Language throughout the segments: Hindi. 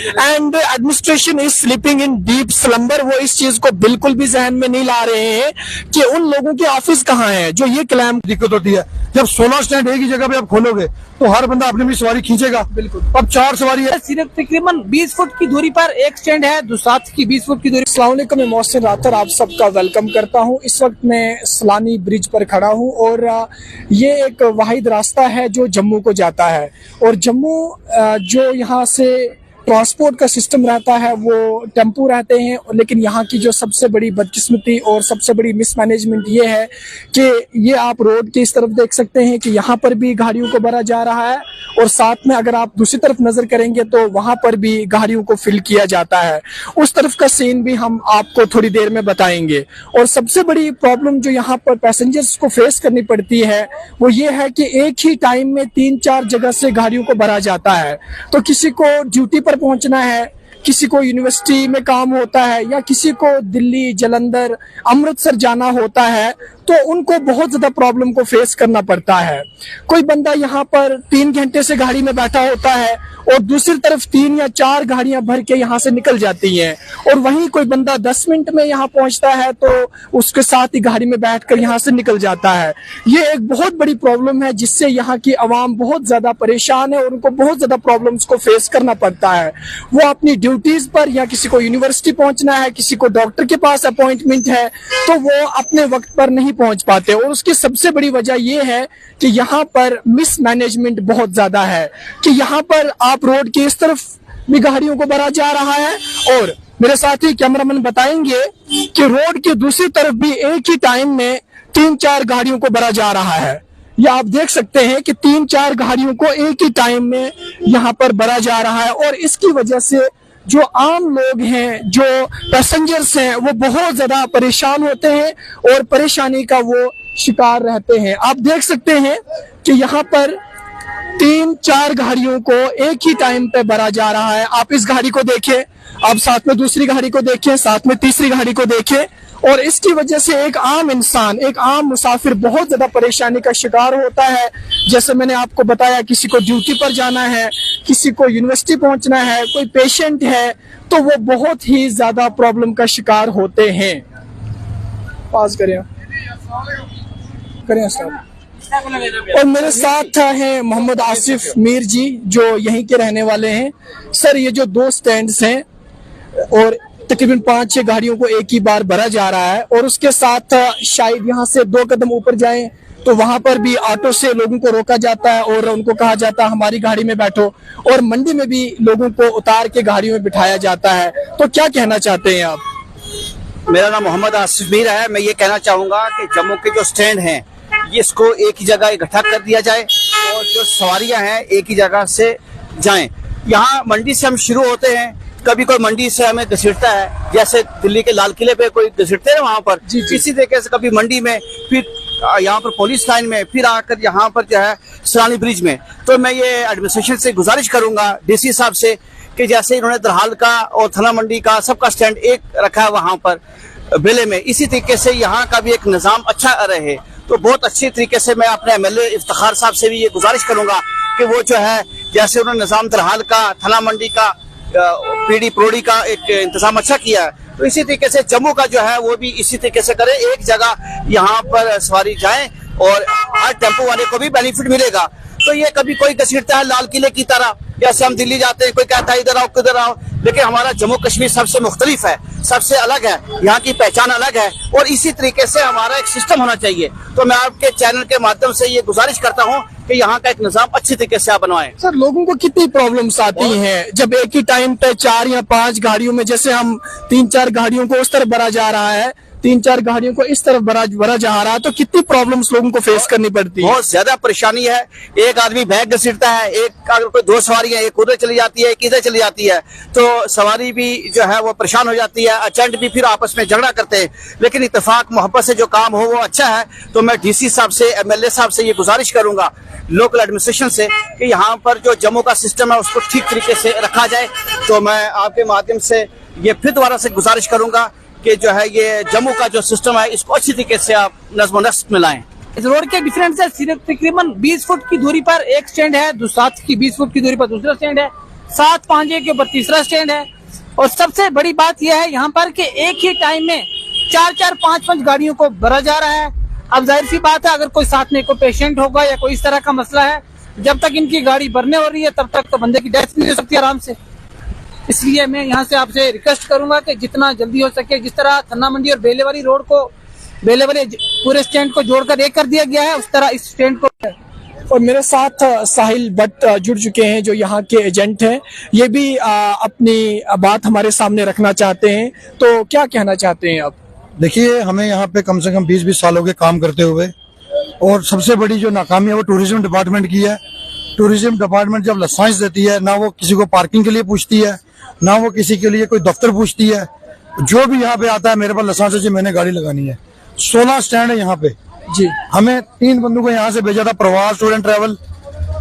And administration is sleeping in deep slumber. वो इस चीज को बिल्कुल भी जहन में नहीं ला रहे हैं कि उन लोगों के ऑफिस कहाँ हैं जो ये क्लेम। दिक्कत होती है जब 16 स्टैंड एक ही जगह पे आप खोलोगे तो हर बंदा अपनी भी सवारी खींचेगा। बिल्कुल। अब 4 सवारी है। सिर्फ तकरीबन 20 फुट की दूरी पर एक स्टैंड है, दूसरा की 20 फुट की दूरी। अस्सलाम वालेकुम, मैं मोहसिन रातर आप सबका वेलकम करता हूं। इस वक्त मैं सलानी ब्रिज पर खड़ा हूं और ये एक वाहिद रास्ता है जो जम्मू को जाता है। और जम्मू जो यहाँ से ट्रांसपोर्ट का सिस्टम रहता है वो टेम्पो रहते हैं, लेकिन यहाँ की जो सबसे बड़ी बदकिस्मती और सबसे बड़ी मिसमैनेजमेंट ये है कि ये आप रोड की इस तरफ देख सकते हैं कि यहाँ पर भी गाड़ियों को भरा जा रहा है और साथ में अगर आप दूसरी तरफ नजर करेंगे तो वहां पर भी गाड़ियों को फिल किया जाता है। उस तरफ का सीन भी हम आपको थोड़ी देर में बताएंगे। और सबसे बड़ी प्रॉब्लम जो यहाँ पर पैसेंजर्स को फेस करनी पड़ती है वो ये है कि एक ही टाइम में 3-4 जगह से गाड़ियों को भरा जाता है। तो किसी को ड्यूटी पर पहुंचना है, किसी को यूनिवर्सिटी में काम होता है या किसी को दिल्ली, जलंधर, अमृतसर जाना होता है तो उनको बहुत ज्यादा प्रॉब्लम को फेस करना पड़ता है। कोई बंदा यहाँ पर 3 घंटे से गाड़ी में बैठा होता है और दूसरी तरफ 3 या 4 गाड़ियां भर के यहाँ से निकल जाती हैं और वहीं कोई बंदा 10 मिनट में यहाँ पहुंचता है तो उसके साथ ही गाड़ी में बैठकर यहाँ से निकल जाता है। ये एक बहुत बड़ी प्रॉब्लम है जिससे यहाँ की आवाम बहुत ज्यादा परेशान है और उनको बहुत ज्यादा प्रॉब्लम्स को फेस करना पड़ता है। वो अपनी ड्यूटीज पर या किसी को यूनिवर्सिटी पहुंचना है, किसी को डॉक्टर के पास अपॉइंटमेंट है तो वो अपने वक्त पर नहीं पहुंच पाते। और उसकी सबसे बड़ी वजह यह है कि यहाँ पर मिसमैनेजमेंट बहुत ज्यादा है कि यहाँ पर आप रोड की इस तरफ भी गाड़ियों को भरा जा रहा है और मेरे साथी कैमरामैन बताएंगे कि रोड की दूसरी तरफ भी एक ही टाइम में 3-4 गाड़ियों को भरा जा रहा है। या आप देख सकते हैं कि 3-4 गाड़ियों को एक ही टाइम में यहाँ पर भरा जा रहा है और इसकी वजह से जो आम लोग हैं, जो पैसेंजर्स हैं, वो बहुत ज्यादा परेशान होते हैं और परेशानी का वो शिकार रहते हैं। आप देख सकते हैं कि यहाँ पर 3-4 गाड़ियों को एक ही टाइम पे भरा जा रहा है। आप इस गाड़ी को देखें, आप साथ में दूसरी गाड़ी को देखें, साथ में तीसरी गाड़ी को देखें और इसकी वजह से एक आम इंसान, एक आम मुसाफिर बहुत ज्यादा परेशानी का शिकार होता है। जैसे मैंने आपको बताया, किसी को ड्यूटी पर जाना है, किसी को यूनिवर्सिटी पहुंचना है, कोई पेशेंट है तो वो बहुत ही ज्यादा प्रॉब्लम का शिकार होते हैं। पास करें और मेरे साथ हैं मोहम्मद आसिफ मीर जी जो यहीं के रहने वाले हैं। सर, ये जो 2 स्टैंड्स हैं और तकरीबन 5-6 गाड़ियों को एक ही बार भरा जा रहा है और उसके साथ शायद यहाँ से 2 कदम ऊपर जाएं तो वहां पर भी ऑटो से लोगों को रोका जाता है और उनको कहा जाता है हमारी गाड़ी में बैठो और मंडी में भी लोगों को उतार के गाड़ियों में बिठाया जाता है। तो क्या कहना चाहते हैं आप? मेरा नाम मोहम्मद आसिफ मीर है। मैं ये कहना चाहूंगा कि जम्मू के जो स्टैंड हैं इसको एक ही जगह इकट्ठा कर दिया जाए और जो सवारियां हैं एक ही जगह से जाएं। यहाँ मंडी से हम शुरू होते हैं, कभी कोई मंडी से हमें घसीटता है, जैसे दिल्ली के लाल किले पे कोई घसीटते हैं वहां पर, इसी तरीके से कभी मंडी में, फिर यहाँ पर पुलिस लाइन में, फिर आकर यहाँ पर जो है सलानी ब्रिज में। तो मैं ये एडमिनिस्ट्रेशन से गुजारिश करूंगा, डीसी साहब से, कि जैसे इन्होंने दरहाल का और थना मंडी का सबका स्टैंड एक रखा है वहां पर बेले में, इसी तरीके से यहाँ का भी एक निजाम अच्छा रहे। तो बहुत अच्छी तरीके से मैं अपने MLA इफ्तिखार साहब से भी ये गुजारिश करूंगा कि वो जो है जैसे उन्होंने निजाम दरहाल का, थना मंडी का, पीडी प्रोडी का एक इंतजाम अच्छा किया है, तो इसी तरीके से जम्मू का जो है वो भी इसी तरीके से करे। एक जगह यहाँ पर सवारी जाए और हर टेम्पो वाले को भी बेनिफिट मिलेगा। तो ये कभी कोई घसीटता है लाल किले की तरह, जैसे हम दिल्ली जाते हैं कोई कहता है इधर आओ किधर आओ, लेकिन हमारा जम्मू कश्मीर सबसे मुख्तलिफ है, सबसे अलग है, यहाँ की पहचान अलग है और इसी तरीके से हमारा एक सिस्टम होना चाहिए। तो मैं आपके चैनल के माध्यम से ये गुजारिश करता हूँ कि यहाँ का एक निजाम अच्छी तरीके से आप बनवाएं। सर, लोगों को कितनी प्रॉब्लम्स आती हैं जब एक ही टाइम पे 4 या 5 गाड़ियों में, जैसे हम 3-4 गाड़ियों को उस तरफ भरा जा रहा है, 3-4 गाड़ियों को इस तरफ भरा जा रहा है, तो कितनी प्रॉब्लम्स लोगों को फेस करनी पड़ती है? बहुत ज्यादा परेशानी है। एक आदमी बैग घसीटता है, एक अगर कोई 2 सवारियां, एक उधर चली जाती है, एक इधर चली जाती है, तो सवारी भी जो है वो परेशान हो जाती है, एजेंट भी फिर आपस में झगड़ा करते हैं। लेकिन इत्तेफाक मोहब्बत से जो काम हो वो अच्छा है। तो मैं डीसी साहब से, MLA साहब से ये गुजारिश करूंगा, लोकल एडमिनिस्ट्रेशन से, कि यहाँ पर जो जम्मू का सिस्टम है उसको ठीक तरीके से रखा जाए। तो मैं आपके माध्यम से ये फिर दोबारा से गुजारिश करूंगा कि जो है ये जम्मू का जो सिस्टम है इसको अच्छी तरीके से आप नज़्म नस्क में लाएं। इस रोड के डिफरेंस है सिर्फ तकरीबन 20 फुट की दूरी पर एक स्टैंड है, दूसरा की 20 फुट की दूरी पर दूसरा स्टैंड है, 7-5 के ऊपर तीसरा स्टैंड है। और सबसे बड़ी बात यह है यहाँ पर कि एक ही टाइम में 4-4, 5-5 गाड़ियों को भरा जा रहा है। अब जाहिर सी बात है, अगर कोई साथ में कोई पेशेंट होगा या कोई इस तरह का मसला है, जब तक इनकी गाड़ी भरने हो रही है तब तक तो बंदे की डेथ नहीं हो सकती आराम से। इसलिए मैं यहाँ से आपसे रिक्वेस्ट करूंगा कि जितना जल्दी हो सके, जिस तरह थन्ना मंडी और बेले वाली रोड को, बेले वाले पूरे स्टैंड को जोड़कर एक कर दिया गया है, उस तरह इस स्टैंड को। और मेरे साथ साहिल भट्ट जुड़ चुके हैं जो यहाँ के एजेंट हैं। ये भी अपनी बात हमारे सामने रखना चाहते हैं। तो क्या कहना चाहते हैं आप? देखिए, हमें यहाँ पे कम से कम 20-20 साल हो गए काम करते हुए, और सबसे बड़ी जो नाकामी है वो टूरिज्म डिपार्टमेंट की है। टूरिज्म डिपार्टमेंट जब लाइसेंस देती है, ना वो किसी को पार्किंग के लिए पूछती है, ना वो किसी के लिए कोई दफ्तर पूछती है। जो भी यहाँ पे आता है, मेरे पास लाइसेंस है जी, मैंने गाड़ी लगानी है। 16 स्टैंड है यहाँ पे जी। हमें 3 बंदों को यहाँ से भेजा था, प्रवास टूर एंड ट्रैवल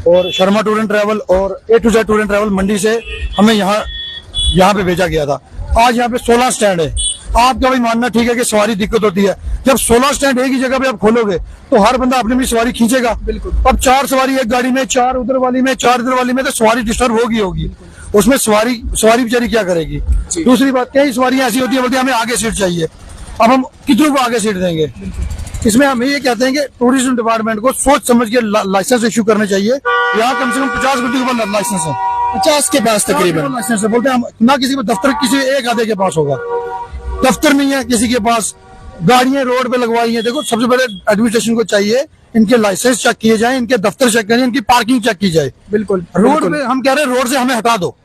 और शर्मा टूर एंड ट्रैवल और A to Z tour and travel Mandi से हमें यहाँ पे भेजा गया था। आज यहाँ पे 16 स्टैंड है। आपका भी मानना ठीक है कि सवारी दिक्कत होती है। जब 16 स्टैंड एक ही जगह पे आप खोलोगे तो हर बंदा अपनी अपनी सवारी खींचेगा। बिल्कुल। अब 4 सवारी एक गाड़ी में, 4 उधर वाली में, 4 इधर वाली में, तो सवारी डिस्टर्ब होगी। उसमें सवारी बेचारी क्या करेगी? दूसरी बात, कई सवारियां ऐसी होती है बोलती है हमें आगे सीट चाहिए। अब हम कितनों को आगे सीट देंगे? इसमें हम ये कहते हैं कि टूरिज्म डिपार्टमेंट को सोच समझ के लाइसेंस इश्यू करने चाहिए। यहाँ कम से कम 50 घंटे के ऊपर लाइसेंस है, 50 के पास तकरीबन लाइसेंस है। बोलते हैं हम ना, किसी को दफ्तर किसी एक आधे के पास होगा, दफ्तर नहीं है किसी के पास। गाड़ियां रोड पे लगवाई है। देखो, सबसे पहले एडमिनिस्ट्रेशन को चाहिए इनके लाइसेंस चेक किए जाए, इनके दफ्तर चेक करें, इनकी पार्किंग चेक की जाए। बिल्कुल। रोड पे हम कह रहे हैं रोड से हमें हटा दो,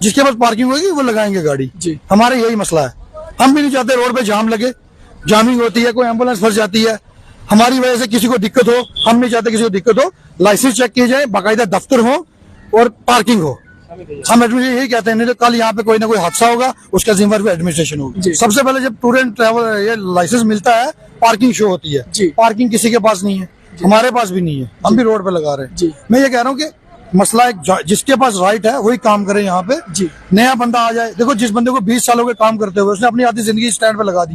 जिसके पास पार्किंग होगी वो लगाएंगे गाड़ी जी। हमारा यही मसला है। हम भी नहीं चाहते रोड पे जाम लगे, जामिंग होती है, कोई एम्बुलेंस फंस जाती है, हमारी वजह से किसी को दिक्कत हो। हम नहीं चाहते किसी को दिक्कत हो। लाइसेंस चेक किए जाए, बाकायदा दफ्तर हो और पार्किंग हो। हम एडमिनिस्ट्रेशन यही कहते हैं, नहीं तो कल यहाँ पे कोई ना कोई हादसा होगा, उसका जिम्मेदार भी एडमिनिस्ट्रेशन होगी। सबसे पहले जब टूर एंड ट्रैवल ये लाइसेंस मिलता है, पार्किंग शो होती है जी। पार्किंग किसी के पास नहीं है, हमारे पास भी नहीं है, हम भी रोड पे लगा रहे हैं जी। मैं ये कह रहा हूँ कि मसला एक जिसके पास राइट है वही काम करे यहाँ पे जी। नया बंदा आ जाए। देखो, जिस बंदे को 20 साल हो गए काम करते हुए, उसने अपनी आधी जिंदगी स्टैंड पे लगा दी,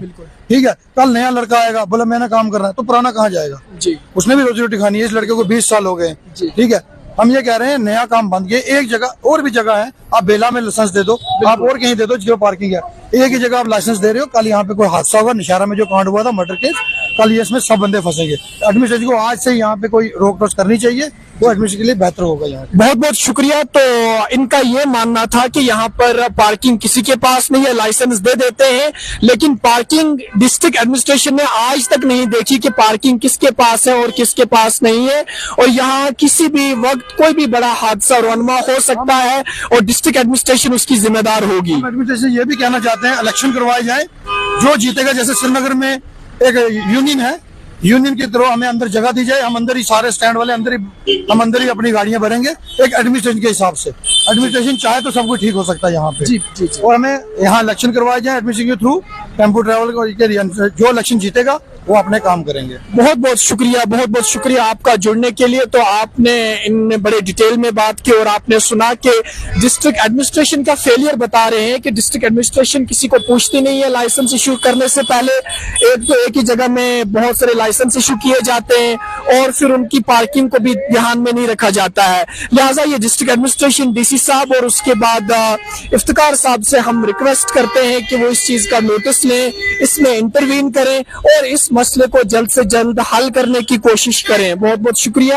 ठीक है, कल नया लड़का आएगा, बोला मैंने काम करना है, तो पुराना कहाँ जाएगा जी? उसने भी रोजी रोटी खानी है। इस लड़के को 20 साल हो गए, ठीक है। हम ये कह रहे हैं नया काम बंद किए। एक जगह और भी जगह है, आप बेला में लाइसेंस दे दो, आप और कहीं दे दो जिसको पार्किंग है। एक ही जगह आप लाइसेंस दे रहे हो, कल यहाँ पे कोई हादसा होगा। निशारा में जो कांड हुआ था मर्डर केस, कल ये इसमें सब बंदे फंसेंगे। एडमिनिस्ट्रेशन को आज से यहाँ पे कोई रोक टोक करनी चाहिए, वो एडमिनिस्ट्रेशन के लिए बेहतर होगा। यहाँ बहुत बहुत शुक्रिया। तो इनका ये मानना था कि यहाँ पर पार्किंग किसी के पास नहीं है, लाइसेंस दे देते हैं, लेकिन पार्किंग डिस्ट्रिक्ट एडमिनिस्ट्रेशन ने आज तक नहीं देखी कि पार्किंग किसके पास है और किसके पास नहीं है। और यहाँ किसी भी वक्त कोई भी बड़ा हादसा रौनमा हो सकता है और डिस्ट्रिक्ट एडमिनिस्ट्रेशन उसकी जिम्मेदार होगी। एडमिनिस्ट्रेशन ये भी कहना चाहते हैं इलेक्शन करवाए जाए, जो जीतेगा, जैसे श्रीनगर में एक यूनियन है, यूनियन के थ्रू हमें अंदर जगह दी जाए, हम अंदर ही सारे स्टैंड वाले हम अंदर ही अपनी गाड़ियां भरेंगे एक एडमिनिस्ट्रेशन के हिसाब से। एडमिनिस्ट्रेशन चाहे तो सब कुछ ठीक हो सकता है यहाँ पे जी, जी, जी। और हमें यहाँ इलेक्शन करवाए जाए एडमिनिस्ट्रेशन के थ्रू, टेम्पो ट्रैवल को, जो इलेक्शन जीतेगा वो अपने काम करेंगे। बहुत बहुत शुक्रिया आपका जुड़ने के लिए। तो आपने इन बड़े डिटेल में बात की और आपने सुना कि डिस्ट्रिक्ट एडमिनिस्ट्रेशन का फेलियर बता रहे हैं कि डिस्ट्रिक्ट एडमिनिस्ट्रेशन किसी को पूछती नहीं है लाइसेंस इशू करने से पहले। एक ही जगह में बहुत सारे लाइसेंस इशू किए जाते हैं और फिर उनकी पार्किंग को भी ध्यान में नहीं रखा जाता है। लिहाजा ये डिस्ट्रिक्ट एडमिनिस्ट्रेशन डीसी साहब और उसके बाद इफ्तिकार साहब से हम रिक्वेस्ट करते हैं कि वो इस चीज का नोटिस लें, इसमें इंटरवीन करें और इस मसले को जल्द से जल्द हल करने की कोशिश करें। बहुत बहुत शुक्रिया।